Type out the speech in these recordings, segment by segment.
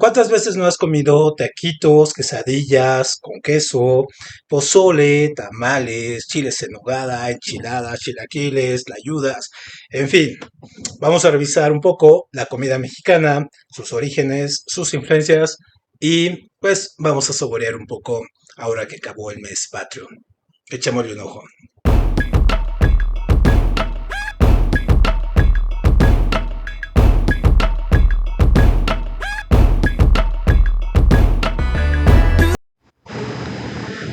¿Cuántas veces no has comido taquitos, quesadillas con queso, pozole, tamales, chiles en nogada, enchiladas, chilaquiles, tlayudas? En fin, vamos a revisar un poco la comida mexicana, sus orígenes, sus influencias y pues vamos a saborear un poco ahora que acabó el mes patrio. Echémosle un ojo.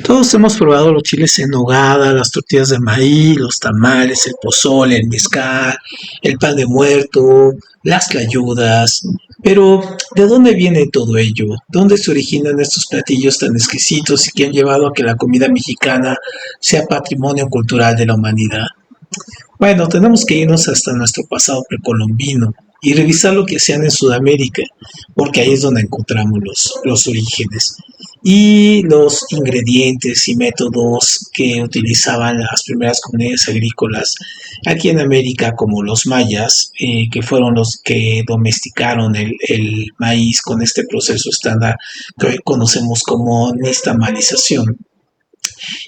Todos hemos probado los chiles en nogada, las tortillas de maíz, los tamales, el pozole, el mezcal, el pan de muerto, las tlayudas. Pero, ¿de dónde viene todo ello? ¿Dónde se originan estos platillos tan exquisitos y que han llevado a que la comida mexicana sea patrimonio cultural de la humanidad? Bueno, tenemos que irnos hasta nuestro pasado precolombino y revisar lo que hacían en Sudamérica, porque ahí es donde encontramos los orígenes y los ingredientes y métodos que utilizaban las primeras comunidades agrícolas aquí en América, como los mayas, que fueron los que domesticaron el maíz con este proceso estándar que hoy conocemos como nixtamalización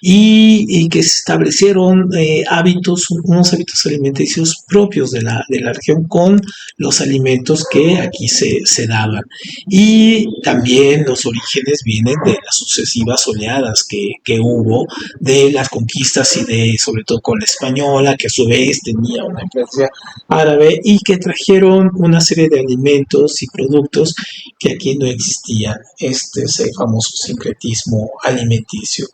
y que se establecieron unos hábitos alimenticios propios de la región con los alimentos que aquí se daban. Y también los orígenes vienen de las sucesivas oleadas que hubo de las conquistas y de, sobre todo con la española, que a su vez tenía una influencia árabe y que trajeron una serie de alimentos y productos que aquí no existían. Este es el famoso sincretismo alimenticio.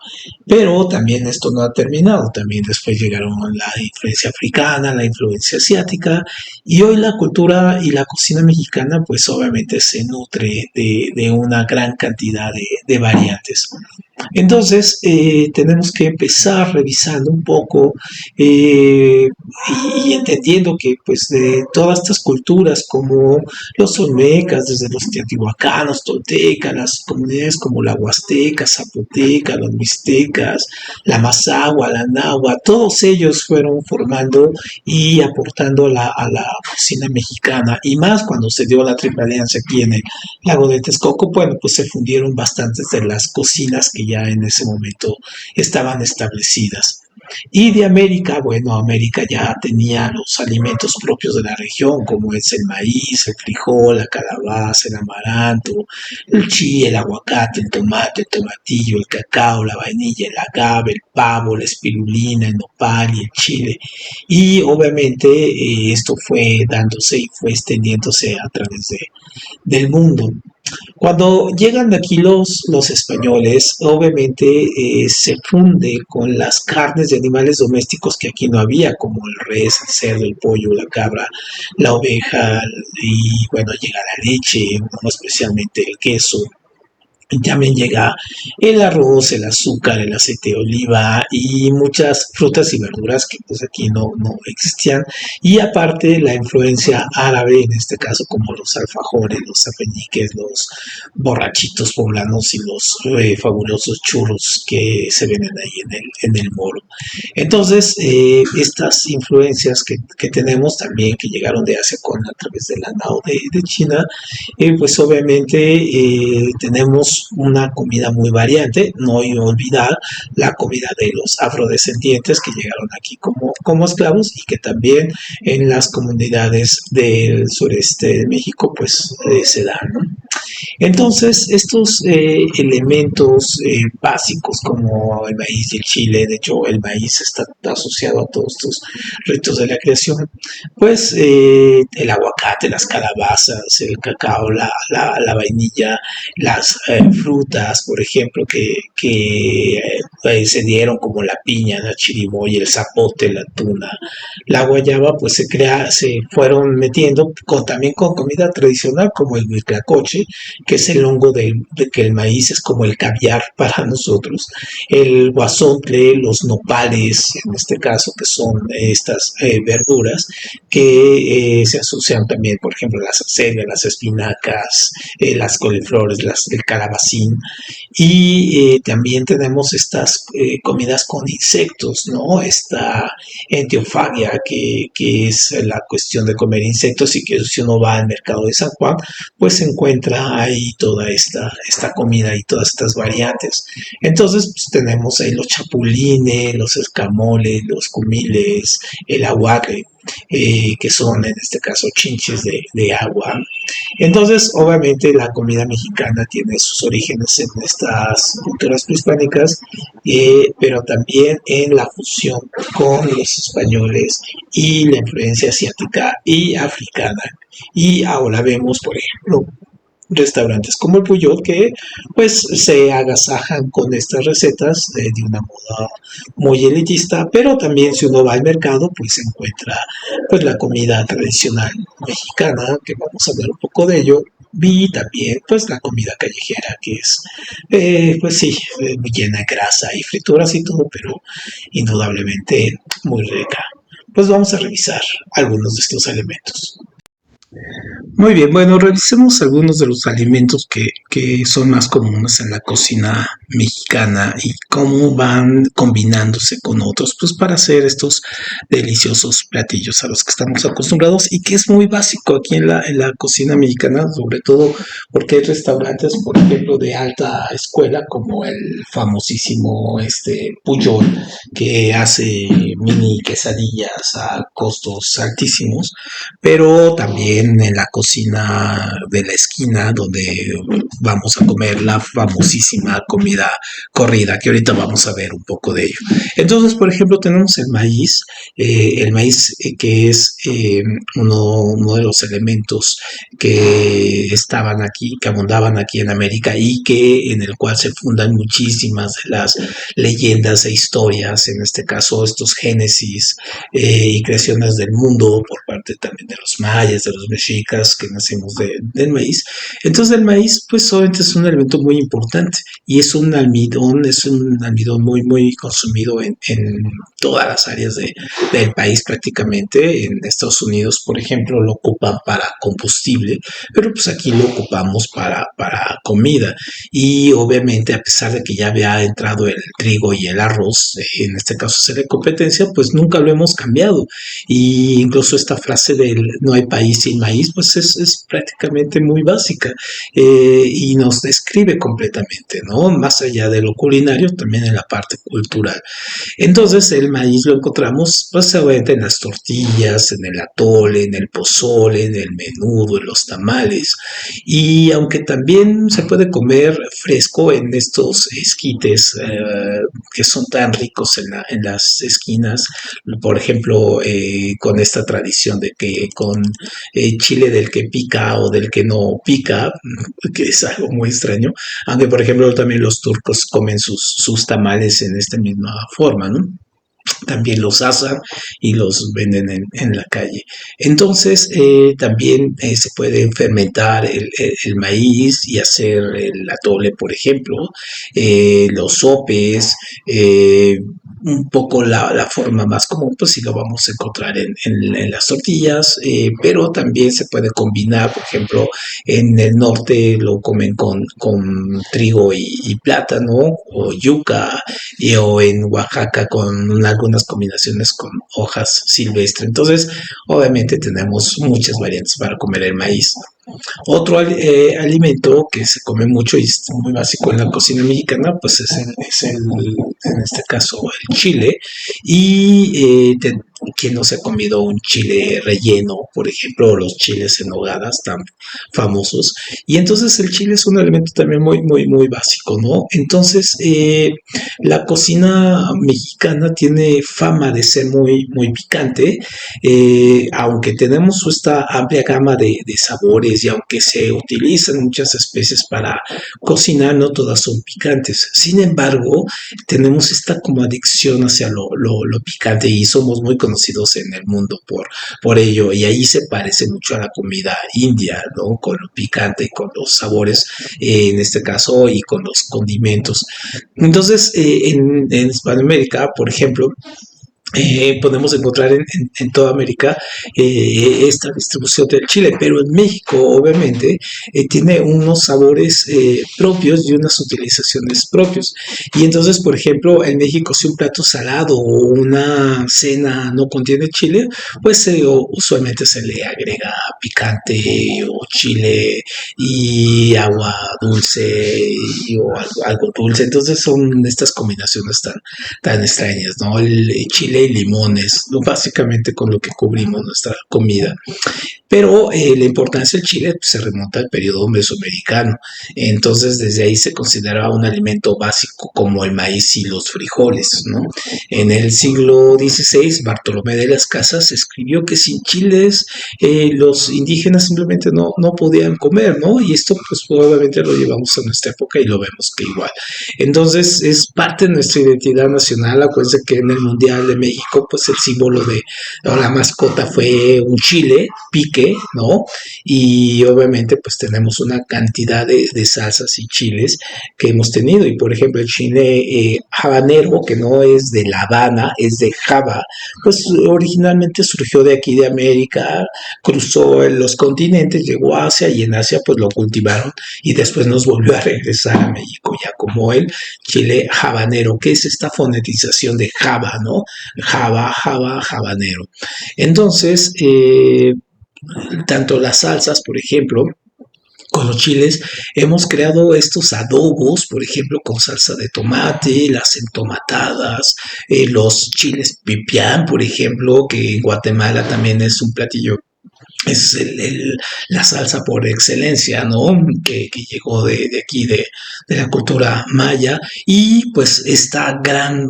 Pero también esto no ha terminado, también después llegaron la influencia africana, la influencia asiática, y hoy la cultura y la cocina mexicana pues obviamente se nutre de una gran cantidad de variantes. Entonces, tenemos que empezar revisando un poco y entendiendo que pues de todas estas culturas como los olmecas, desde los teotihuacanos, toltecas, las comunidades como la huasteca, zapoteca, los mixtecas, la mazahua, la nahua, todos ellos fueron formando y aportando a la cocina mexicana y más cuando se dio la triple alianza aquí en el lago de Texcoco, bueno, pues se fundieron bastantes de las cocinas que ya en ese momento estaban establecidas. Y de América, bueno, América ya tenía los alimentos propios de la región, como es el maíz, el frijol, la calabaza, el amaranto, el chile, el aguacate, el tomate, el tomatillo, el cacao, la vainilla, el agave, el pavo, la espirulina, el nopal y el chile. Y obviamente esto fue dándose y fue extendiéndose a través del mundo. Cuando llegan aquí los españoles, obviamente se funde con las carnes de animales domésticos que aquí no había, como el res, el cerdo, el pollo, la cabra, la oveja, y bueno, llega la leche, ¿no? Especialmente el queso, también llega el arroz, el azúcar, el aceite de oliva y muchas frutas y verduras que pues aquí no existían. Y aparte la influencia árabe, en este caso como los alfajores, los afeñiques, los borrachitos poblanos y los fabulosos churros que se venden ahí en el moro. Entonces, estas influencias que tenemos también, que llegaron de Asia con a través de la NAO de China, pues obviamente tenemos una comida muy variante, no hay que olvidar la comida de los afrodescendientes que llegaron aquí como esclavos y que también en las comunidades del sureste de México pues se dan, ¿no? Entonces, estos elementos básicos como el maíz y el chile, de hecho el maíz está asociado a todos estos ritos de la creación, pues el aguacate, las calabazas, el cacao, la vainilla, las frutas, por ejemplo, que se dieron como la piña, la chirimoya, el zapote, la tuna, la guayaba, pues se fueron metiendo también con comida tradicional como el huitlacoche, que es el hongo de que el maíz es como el caviar para nosotros, el guasontle, los nopales, en este caso, que son estas verduras que se asocian también, por ejemplo, las acelgas, las espinacas, las coliflores, el calabaza calabacín. Y también tenemos estas comidas con insectos, ¿no? Esta entiofagia, que es la cuestión de comer insectos y que si uno va al mercado de San Juan, pues se encuentra ahí toda esta comida y todas estas variantes. Entonces, pues, tenemos ahí los chapulines, los escamoles, los cumiles, el aguaque, que son en este caso chinches de agua. Entonces, obviamente, la comida mexicana tiene sus orígenes en estas culturas prehispánicas, pero también en la fusión con los españoles y la influencia asiática y africana. Y ahora vemos, por ejemplo, restaurantes como el Puyol que pues se agasajan con estas recetas de una moda muy elitista, pero también si uno va al mercado pues se encuentra pues la comida tradicional mexicana, que vamos a hablar un poco de ello, y también pues la comida callejera que es pues sí, llena de grasa y frituras y todo, pero indudablemente muy rica. Pues vamos a revisar algunos de estos elementos. Muy bien, bueno, revisemos algunos de los alimentos que son más comunes en la cocina mexicana y cómo van combinándose con otros, pues para hacer estos deliciosos platillos a los que estamos acostumbrados y que es muy básico aquí en la cocina mexicana, sobre todo porque hay restaurantes, por ejemplo, de alta escuela, como el famosísimo Puyol, que hace mini quesadillas a costos altísimos, pero también en la cocina de la esquina donde vamos a comer la famosísima comida corrida, que ahorita vamos a ver un poco de ello. Entonces, por ejemplo, tenemos el maíz que es uno de los elementos que estaban aquí, que abundaban aquí en América y que en el cual se fundan muchísimas de las leyendas e historias, en este caso estos génesis y creaciones del mundo por parte también de los mayas, de los mexicas que nacimos del maíz. Entonces el maíz pues obviamente es un elemento muy importante y es un almidón muy muy consumido en todas las áreas del país prácticamente. En Estados Unidos, por ejemplo, lo ocupan para combustible, pero pues aquí lo ocupamos para comida. Y obviamente a pesar de que ya había entrado el trigo y el arroz, en este caso se de competencia, pues nunca lo hemos cambiado. Y incluso esta frase del no hay país sin maíz, pues es prácticamente muy básica y nos describe completamente, ¿no? Más allá de lo culinario, también en la parte cultural. Entonces el maíz lo encontramos pues obviamente en las tortillas, en el atole, en el pozole, en el menudo, en los tamales. Y aunque también se puede comer fresco en estos esquites que son tan ricos en las esquinas, por ejemplo, con esta tradición de que con chile del que pica o del que no pica, que es algo muy extraño, aunque por ejemplo también los turcos comen sus tamales en esta misma forma, ¿no? También los asan y los venden en la calle. Entonces, también se puede fermentar el maíz y hacer el atole, por ejemplo, los sopes, un poco la forma más común, pues sí lo vamos a encontrar en las tortillas, pero también se puede combinar, por ejemplo, en el norte lo comen con trigo y plátano o yuca, o en Oaxaca con algunas combinaciones con hojas silvestres. Entonces, obviamente tenemos muchas variantes para comer el maíz. Otro alimento que se come mucho y es muy básico en la cocina mexicana, pues en este caso, el chile. Y quien no se ha comido un chile relleno, por ejemplo, los chiles en hogadas tan famosos. Y entonces el chile es un elemento también muy, muy, muy básico, ¿no? Entonces, la cocina mexicana tiene fama de ser muy, muy picante, aunque tenemos esta amplia gama de sabores y aunque se utilizan muchas especies para cocinar, no todas son picantes. Sin embargo, tenemos esta como adicción hacia lo picante y somos muy conocidos en el mundo por ello. Y ahí se parece mucho a la comida india, ¿no? Con lo picante, con los sabores, en este caso, y con los condimentos. Entonces, en Hispanoamérica, por ejemplo, podemos encontrar en toda América esta distribución del chile, pero en México obviamente tiene unos sabores propios y unas utilizaciones propios. Y entonces, por ejemplo, en México si un plato salado o una cena no contiene chile, pues usualmente se le agrega picante o chile y agua dulce o algo dulce. Entonces son estas combinaciones tan extrañas, ¿no? El chile y limones, ¿no? Básicamente con lo que cubrimos nuestra comida. Pero la importancia del chile pues, se remonta al periodo mesoamericano. Entonces, desde ahí se consideraba un alimento básico como el maíz y los frijoles, ¿no? En el siglo XVI, Bartolomé de las Casas escribió que sin chiles los indígenas simplemente no podían comer, ¿no? Y esto, pues, obviamente lo llevamos a nuestra época y lo vemos que igual. Entonces, es parte de nuestra identidad nacional. Acuérdense que en el Mundial de México, pues, el símbolo de o la mascota fue un chile, pique, ¿no? Y obviamente pues tenemos una cantidad de salsas y chiles que hemos tenido. Y por ejemplo el chile habanero, que no es de La Habana, es de Java, pues originalmente surgió de aquí de América, cruzó en los continentes, llegó a Asia y en Asia pues lo cultivaron y después nos volvió a regresar a México ya como el chile habanero, que es esta fonetización de Java, ¿no? Java, habanero. Entonces, tanto las salsas, por ejemplo, con los chiles, hemos creado estos adobos, por ejemplo, con salsa de tomate, las entomatadas, los chiles pipián, por ejemplo, que en Guatemala también es un platillo es la salsa por excelencia, ¿no? Que llegó de aquí, de, la cultura maya, y pues esta gran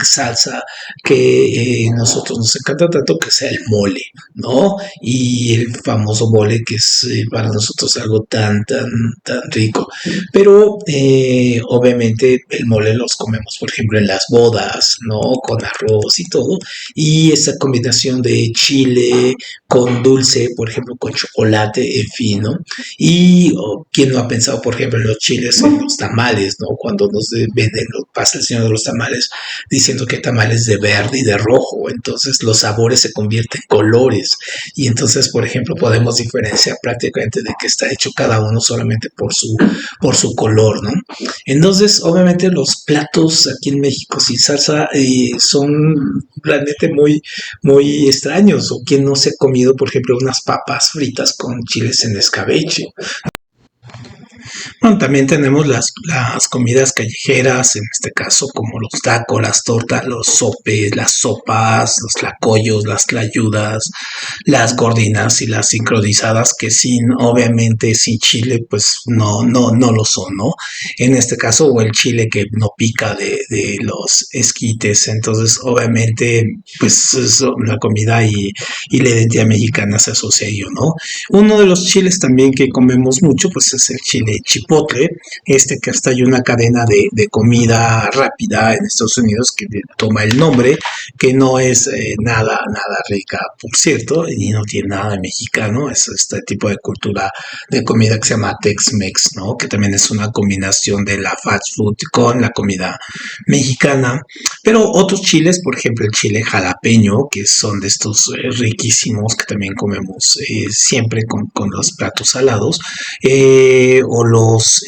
salsa que nosotros nos encanta tanto, que sea el mole, ¿no? Y el famoso mole que es para nosotros algo tan rico. Pero obviamente el mole los comemos, por ejemplo, en las bodas, ¿no? Con arroz y todo. Y esa combinación de chile, con dulce, por ejemplo, con chocolate, en fin, ¿no? Y quién no ha pensado, por ejemplo, en los chiles, en los tamales, ¿no? Cuando nos venden, pasa el señor de los tamales diciendo que tamales de verde y de rojo, entonces los sabores se convierten en colores y entonces, por ejemplo, podemos diferenciar prácticamente de qué está hecho cada uno solamente por su color, ¿no? Entonces, obviamente los platos aquí en México sin salsa son realmente muy extraños. O quien no se ha comido, por ejemplo, unas papas fritas con chiles en escabeche. Bueno, también tenemos las comidas callejeras, en este caso como los tacos, las tortas, los sopes, las sopas, los tlacoyos, las tlayudas, las gordinas y las sincronizadas que obviamente sin chile, pues no lo son, ¿no? En este caso, o el chile que no pica de los esquites, entonces obviamente, pues la comida y la identidad mexicana se asocia a ello, ¿no? Uno de los chiles también que comemos mucho, pues es el chile chipotle, que hasta hay una cadena de comida rápida en Estados Unidos que toma el nombre, que no es nada rica, por cierto, y no tiene nada de mexicano, es este tipo de cultura de comida que se llama Tex-Mex, ¿no? Que también es una combinación de la fast food con la comida mexicana, pero otros chiles, por ejemplo el chile jalapeño, que son de estos riquísimos que también comemos siempre con los platos salados, o los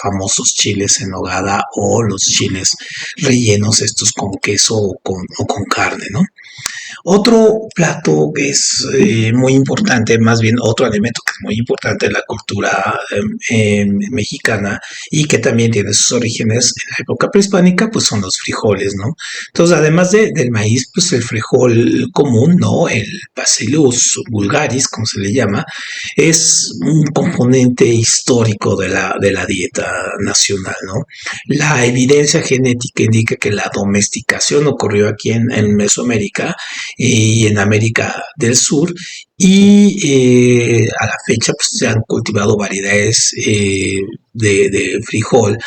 famosos chiles en nogada o los chiles rellenos estos con queso o con carne, ¿no? Otro plato que es muy importante, más bien otro alimento que es muy importante en la cultura mexicana y que también tiene sus orígenes en la época prehispánica, pues son los frijoles, ¿no? Entonces, además del maíz, pues el frijol común, ¿no? El Bacillus vulgaris, como se le llama, es un componente histórico de la dieta nacional, ¿no? La evidencia genética indica que la domesticación ocurrió aquí en Mesoamérica y en América del Sur. Y a la fecha pues, se han cultivado variedades de frijol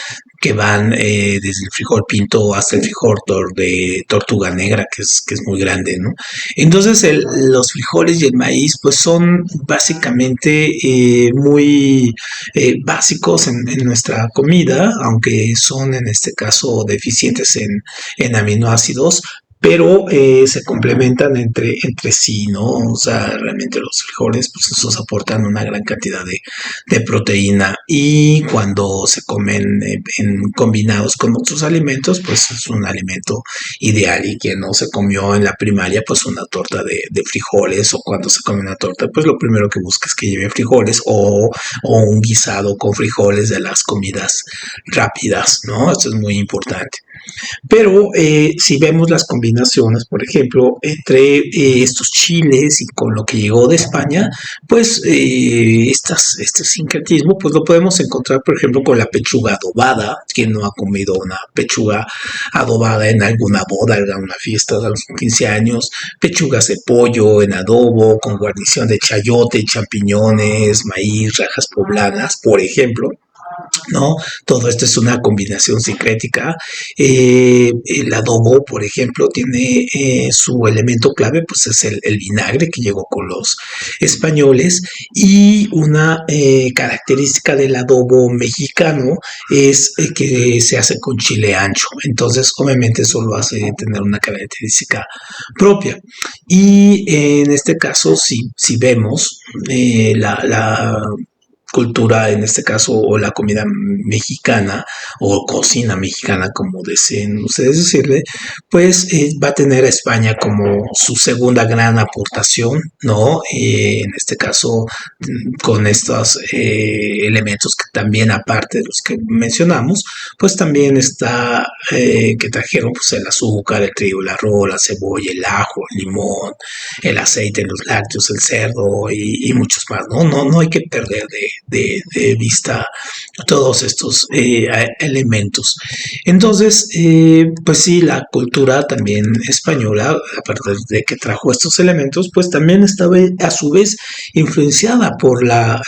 que van desde el frijol pinto hasta el frijol de tortuga negra, que es muy grande, ¿no? Entonces los frijoles y el maíz pues son básicamente muy básicos en nuestra comida, aunque son en este caso deficientes en aminoácidos, pero se complementan entre sí, ¿no? O sea, realmente los frijoles, pues esos aportan una gran cantidad de proteína y cuando se comen combinados con otros alimentos, pues es un alimento ideal y quien no se comió en la primaria, pues una torta de frijoles o cuando se come una torta, pues lo primero que busca es que lleve frijoles o un guisado con frijoles de las comidas rápidas, ¿no? Esto es muy importante. Pero si vemos las combinaciones, por ejemplo, entre estos chiles y con lo que llegó de España, pues este sincretismo, pues lo podemos encontrar, por ejemplo, con la pechuga adobada. Quien no ha comido una pechuga adobada en alguna boda, en una fiesta de los 15 años, pechugas de pollo en adobo, con guarnición de chayote, champiñones, maíz, rajas poblanas, por ejemplo. ¿No? Todo esto es una combinación sincrética. El adobo, por ejemplo, tiene su elemento clave, pues es el vinagre que llegó con los españoles y una característica del adobo mexicano es que se hace con chile ancho. Entonces, obviamente, eso lo hace tener una característica propia. Y en este caso, si vemos la cultura, en este caso, o la comida mexicana, o cocina mexicana, como deseen ustedes decirle, pues va a tener a España como su segunda gran aportación, ¿no? En este caso, con estos elementos que también, aparte de los que mencionamos, pues también está que trajeron pues el azúcar, el trigo, el arroz, la cebolla, el ajo, el limón, el aceite, los lácteos, el cerdo y muchos más, ¿no? No hay que perder de vista todos estos elementos. Entonces, pues sí, la cultura también española, aparte de que trajo estos elementos, pues también estaba a su vez influenciada por la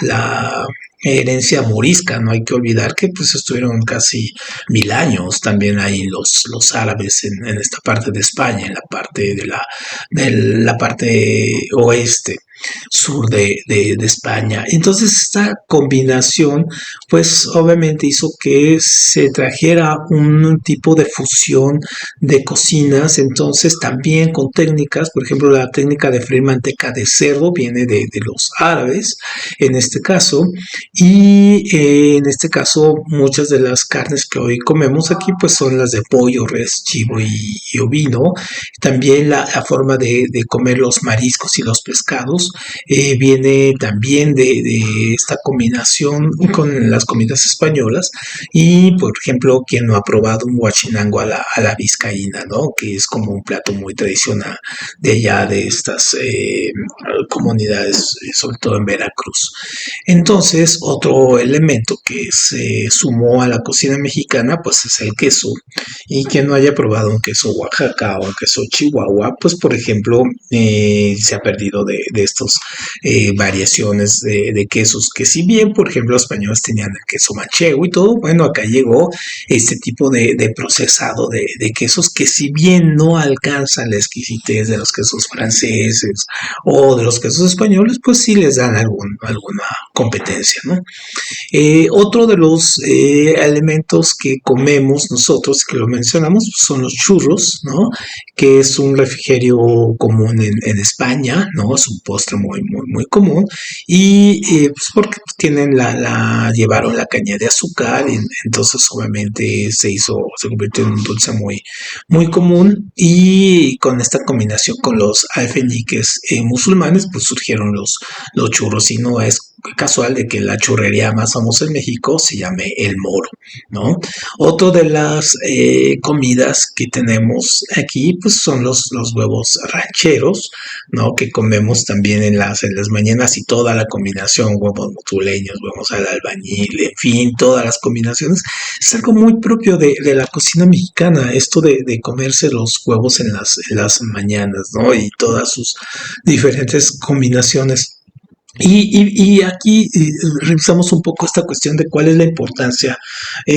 herencia morisca. No hay que olvidar que pues estuvieron casi 1000 años también ahí los árabes en esta parte de España, en la parte de la parte oeste sur de España. Entonces esta combinación pues obviamente hizo que se trajera un tipo de fusión de cocinas, entonces también con técnicas, por ejemplo la técnica de freír manteca de cerdo viene de los árabes en este caso, y en este caso muchas de las carnes que hoy comemos aquí pues son las de pollo, res, chivo y ovino. También la forma de comer los mariscos y los pescados viene también de esta combinación con las comidas españolas y por ejemplo quien no ha probado un guachinango a la vizcaína, ¿no? Que es como un plato muy tradicional de allá de estas comunidades, sobre todo en Veracruz. Entonces, otro elemento que se sumó a la cocina mexicana, pues es el queso. Y quien no haya probado un queso Oaxaca o un queso Chihuahua, pues por ejemplo, se ha perdido de estos variaciones de quesos, que si bien, por ejemplo, los españoles tenían el queso manchego y todo, bueno, acá llegó este tipo de procesado de quesos que si bien no alcanzan la exquisitez de los quesos franceses o de los quesos españoles, pues sí les dan alguna competencia, ¿no? Otro de los elementos que comemos nosotros, que lo mencionamos, pues son los churros, ¿no? Que es un refrigerio común en España, ¿no? Es un postre muy común y pues porque tienen llevaron la caña de azúcar y entonces obviamente se convirtió en un dulce muy común y con esta combinación con los alfeñiques musulmanes pues surgieron los churros y no es casual de que la churrería más famosa en México se llame el moro, ¿no? Otro de las comidas que tenemos aquí, pues son los huevos rancheros, ¿no? Que comemos también en las mañanas y toda la combinación, huevos motuleños, huevos al albañil, en fin, todas las combinaciones. Es algo muy propio de la cocina mexicana, esto de comerse los huevos en las mañanas, ¿no? Y todas sus diferentes combinaciones. Y aquí revisamos un poco esta cuestión de cuál es la importancia,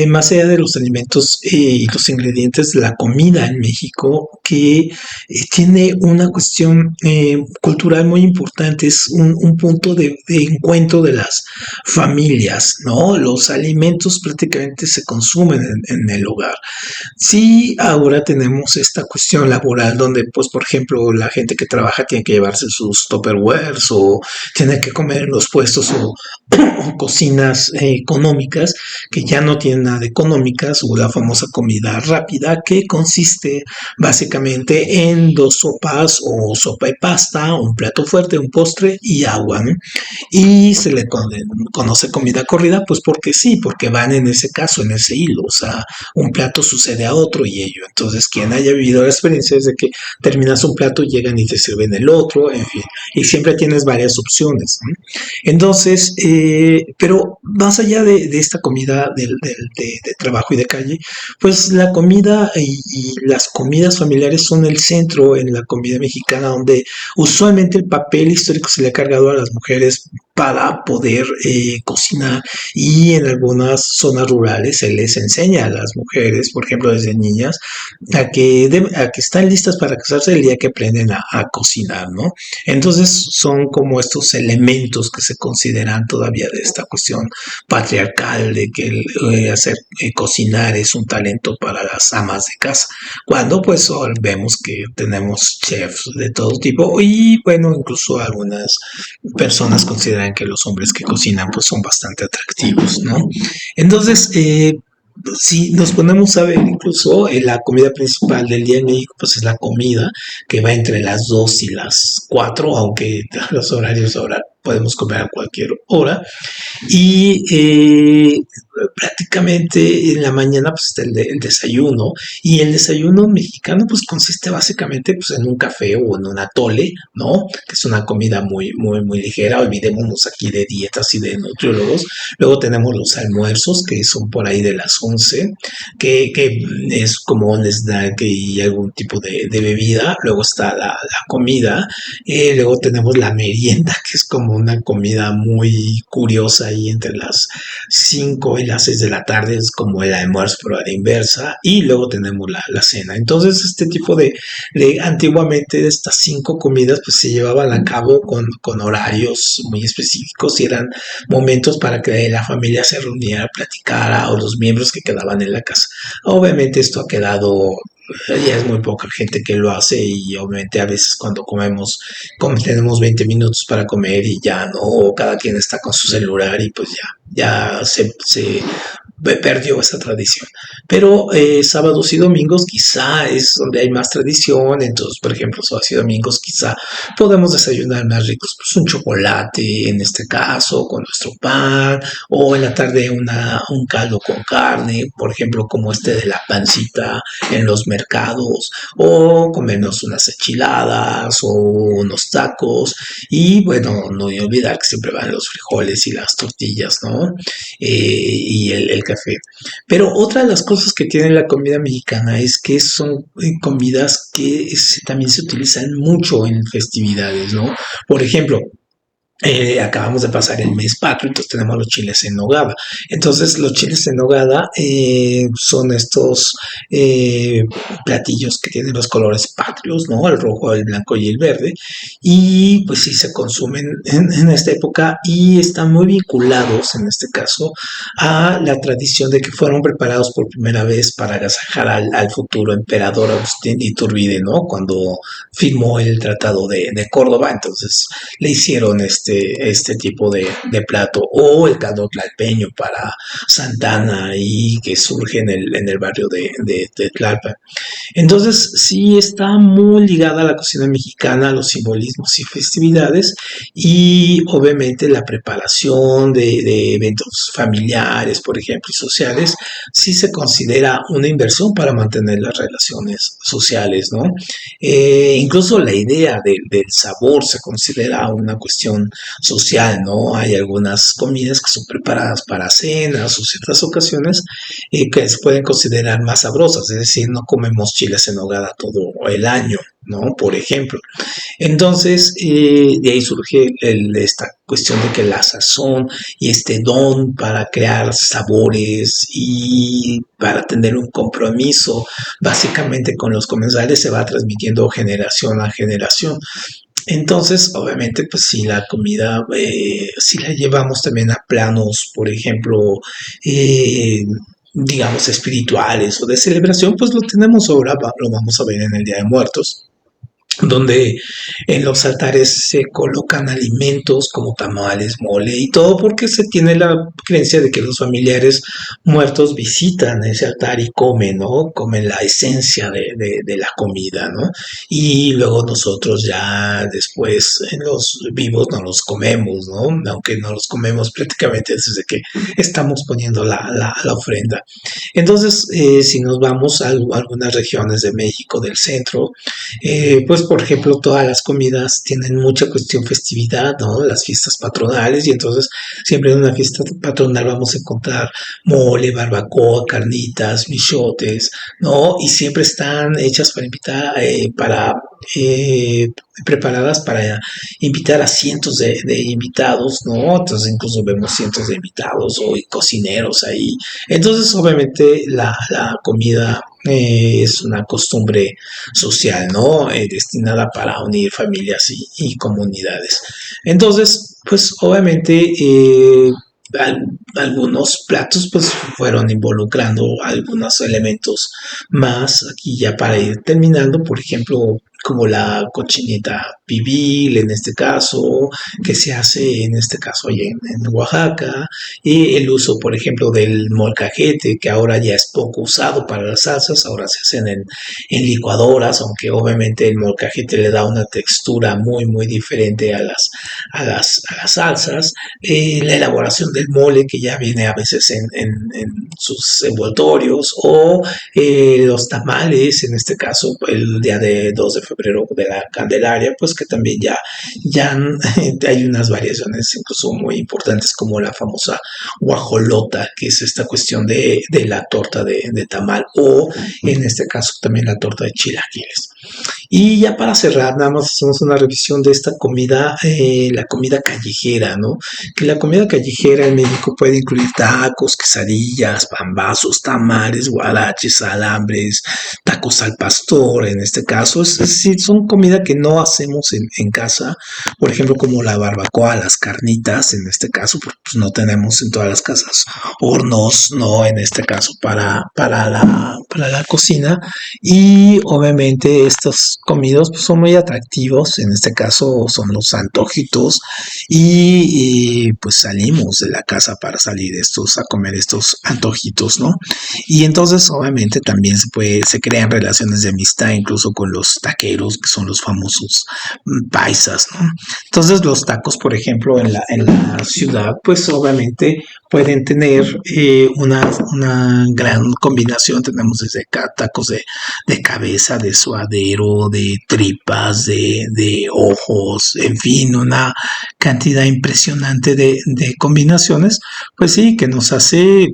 más allá de los alimentos y los ingredientes de la comida en México, que tiene una cuestión cultural muy importante, es un punto de encuentro de las familias, ¿no? Los alimentos prácticamente se consumen en el hogar. Sí, ahora tenemos esta cuestión laboral donde, pues, por ejemplo, la gente que trabaja tiene que llevarse sus Tupperwares o tiene que comer en los puestos o cocinas económicas que ya no tienen nada de económicas o la famosa comida rápida que consiste básicamente en dos sopas o sopa y pasta, un plato fuerte, un postre y agua, ¿no? Y se le conoce comida corrida, pues porque sí, porque van en ese caso, en ese hilo, o sea, un plato sucede a otro y ello. Entonces, quien haya vivido la experiencia es de que terminas un plato, llegan y te sirven el otro, en fin, y siempre tienes varias opciones, ¿no? Entonces, pero más allá de esta comida de trabajo y de calle, pues la comida y las comidas familiares son el centro en la comida mexicana, donde usualmente el papel histórico se le ha cargado a las mujeres para poder cocinar y en algunas zonas rurales se les enseña a las mujeres, por ejemplo desde niñas, a que están listas para casarse el día que aprenden a cocinar, ¿no? Entonces son como estos elementos que se consideran todavía de esta cuestión patriarcal de que hacer cocinar es un talento para las amas de casa, cuando pues vemos que tenemos chefs de todo tipo y bueno, incluso algunas personas consideran que los hombres que cocinan pues son bastante atractivos, ¿no? Entonces, si nos ponemos a ver incluso la comida principal del día en México, pues es la comida que va entre las 2 y las 4, aunque los horarios ahora podemos comer a cualquier hora. Y prácticamente en la mañana pues está el desayuno y el desayuno mexicano pues consiste básicamente pues en un café o en un atole, ¿no? Que es una comida muy ligera, olvidémonos aquí de dietas y de nutriólogos. Luego tenemos los almuerzos que son por ahí de las 11, que es como un snack y algún tipo de bebida. Luego está la comida, luego tenemos la merienda que es como una comida muy curiosa ahí entre las 5 y las 6 de la tarde, es como el almuerzo, pero a la inversa, y luego tenemos la cena. Entonces, este tipo antiguamente estas 5 comidas, pues se llevaban a cabo con horarios muy específicos y eran momentos para que la familia se reuniera, platicara o los miembros que quedaban en la casa. Obviamente esto ha quedado ya es muy poca gente que lo hace y obviamente a veces cuando comemos, como tenemos 20 minutos para comer y ya no, o cada quien está con su celular y pues ya se perdió esa tradición. Pero sábados y domingos quizá es donde hay más tradición, entonces por ejemplo sábados y domingos quizá podemos desayunar más ricos, pues un chocolate en este caso, con nuestro pan, o en la tarde un caldo con carne, por ejemplo como este de la pancita en los mercados, o comernos unas enchiladas o unos tacos, y bueno, no hay que olvidar que siempre van los frijoles y las tortillas, ¿no? Y el café. Pero otra de las cosas que tiene la comida mexicana es que son comidas que también se utilizan mucho en festividades, ¿no? Por ejemplo, acabamos de pasar el mes patrio, entonces tenemos los chiles en nogada. Entonces, los chiles en nogada son estos eh, platillos que tienen los colores patrios, ¿no? El rojo, el blanco y el verde. Y pues sí, se consumen en esta época y están muy vinculados, en este caso, a la tradición de que fueron preparados por primera vez para agasajar al futuro emperador Agustín Iturbide, ¿no? Cuando firmó el Tratado de Córdoba. Entonces, le hicieron este tipo de plato o el caldo tlalpeño para Santana y que surge en el barrio de Tlalpan. Entonces, sí está muy ligada a la cocina mexicana, a los simbolismos y festividades y obviamente la preparación de eventos familiares, por ejemplo, y sociales, sí se considera una inversión para mantener las relaciones sociales, ¿no? Incluso la idea del sabor se considera una cuestión social, ¿no? Hay algunas comidas que son preparadas para cenas o ciertas ocasiones que se pueden considerar más sabrosas, es decir, no comemos chiles en nogada todo el año, ¿no? Por ejemplo. Entonces, de ahí surge esta cuestión de que la sazón y este don para crear sabores y para tener un compromiso básicamente con los comensales se va transmitiendo generación a generación. Entonces, obviamente, pues si la comida, si la llevamos también a planos, por ejemplo, eh, digamos, espirituales o de celebración, pues lo tenemos ahora, lo vamos a ver en el Día de Muertos, donde en los altares se colocan alimentos como tamales, mole y todo porque se tiene la creencia de que los familiares muertos visitan ese altar y comen, ¿no? Comen la esencia de la comida, ¿no? Y luego nosotros ya después en los vivos no los comemos, ¿no? Aunque no los comemos prácticamente desde que estamos poniendo la ofrenda. Entonces, si nos vamos a algunas regiones de México, del centro, pues por ejemplo todas las comidas tienen mucha cuestión festividad, ¿no? Las fiestas patronales y entonces siempre en una fiesta patronal vamos a encontrar mole, barbacoa, carnitas, michotes, ¿no? Y siempre están hechas para invitar, eh, preparadas para invitar a cientos de invitados, ¿no? Entonces incluso vemos cientos de invitados o cocineros ahí. Entonces obviamente la comida es una costumbre social, ¿no? Destinada para unir familias y comunidades. Entonces, pues obviamente algunos platos pues fueron involucrando algunos elementos más aquí ya para ir terminando, por ejemplo, como la cochinita pibil en este caso, que se hace en este caso allá en Oaxaca, y el uso, por ejemplo, del molcajete, que ahora ya es poco usado para las salsas, ahora se hacen en licuadoras, aunque obviamente el molcajete le da una textura muy, muy diferente a las salsas. La elaboración del mole, que ya viene a veces en sus envoltorios, o los tamales, en este caso, el día de 2 de febrero de la Candelaria, pues que también ya hay unas variaciones incluso muy importantes, como la famosa guajolota, que es esta cuestión de la torta de tamal, o en este caso también la torta de chilaquiles. Y ya para cerrar, nada más hacemos una revisión de esta comida, la comida callejera, ¿no? Que la comida callejera en México puede incluir tacos, quesadillas, pambazos, tamales, guaraches, alambres, tacos al pastor, en este caso. Es decir, son comida que no hacemos en casa, por ejemplo, como la barbacoa, las carnitas, en este caso, pues no tenemos en todas las casas hornos, ¿no? En este caso, para la cocina. Y obviamente estos comidos pues, son muy atractivos, en este caso son los antojitos y pues salimos de la casa para salir estos a comer estos antojitos, ¿no? Y entonces obviamente también se crean relaciones de amistad incluso con los taqueros, que son los famosos paisas, ¿no? Entonces los tacos, por ejemplo, en la ciudad, pues obviamente pueden tener una gran combinación. Tenemos desde tacos de cabeza, de suadero, de tripas, de ojos, en fin, una cantidad impresionante de combinaciones, pues sí, que nos hace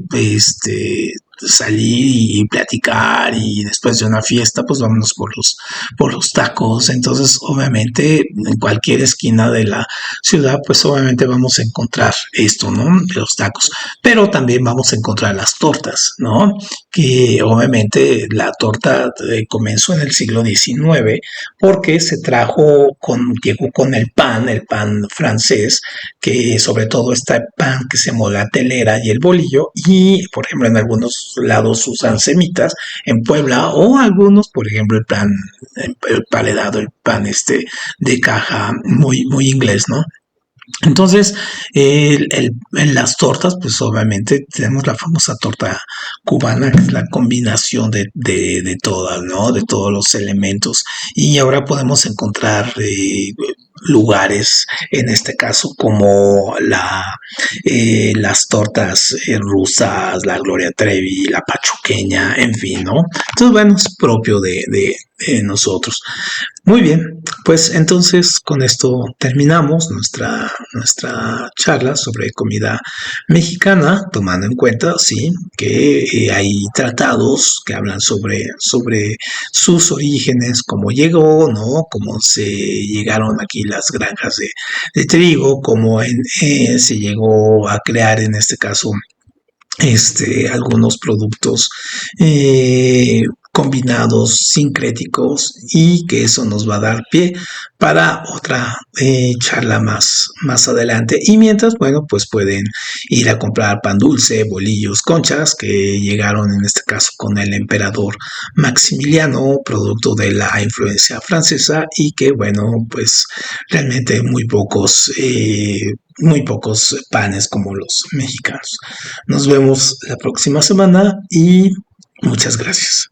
salir y platicar y después de una fiesta pues vámonos por los tacos. Entonces obviamente en cualquier esquina de la ciudad pues obviamente vamos a encontrar esto, ¿no? Los tacos, pero también vamos a encontrar las tortas, ¿no? Que obviamente la torta comenzó en el siglo XIX porque llegó con el pan francés, que sobre todo está el pan que se mola la telera y el bolillo, y por ejemplo en algunos lados usan semitas, en Puebla, o algunos, por ejemplo, el paledado, el pan de caja muy, muy inglés, ¿no? Entonces, en las tortas, pues obviamente tenemos la famosa torta cubana, que es la combinación de todas, ¿no? De todos los elementos. Y ahora podemos encontrar lugares, en este caso, como las tortas rusas, la Gloria Trevi, la pachuqueña, en fin, ¿no? Entonces, bueno, es propio de nosotros. Muy bien, pues entonces con esto terminamos nuestra charla sobre comida mexicana, tomando en cuenta, sí, que hay tratados que hablan sobre sus orígenes, cómo llegó, ¿no? Cómo se llegaron aquí las granjas de trigo, se llegó a crear en este caso algunos productos combinados sincréticos y que eso nos va a dar pie para otra charla más adelante. Y mientras, bueno, pues pueden ir a comprar pan dulce, bolillos, conchas que llegaron en este caso con el emperador Maximiliano, producto de la influencia francesa y que, bueno, pues realmente muy pocos panes como los mexicanos. Nos vemos la próxima semana y muchas gracias.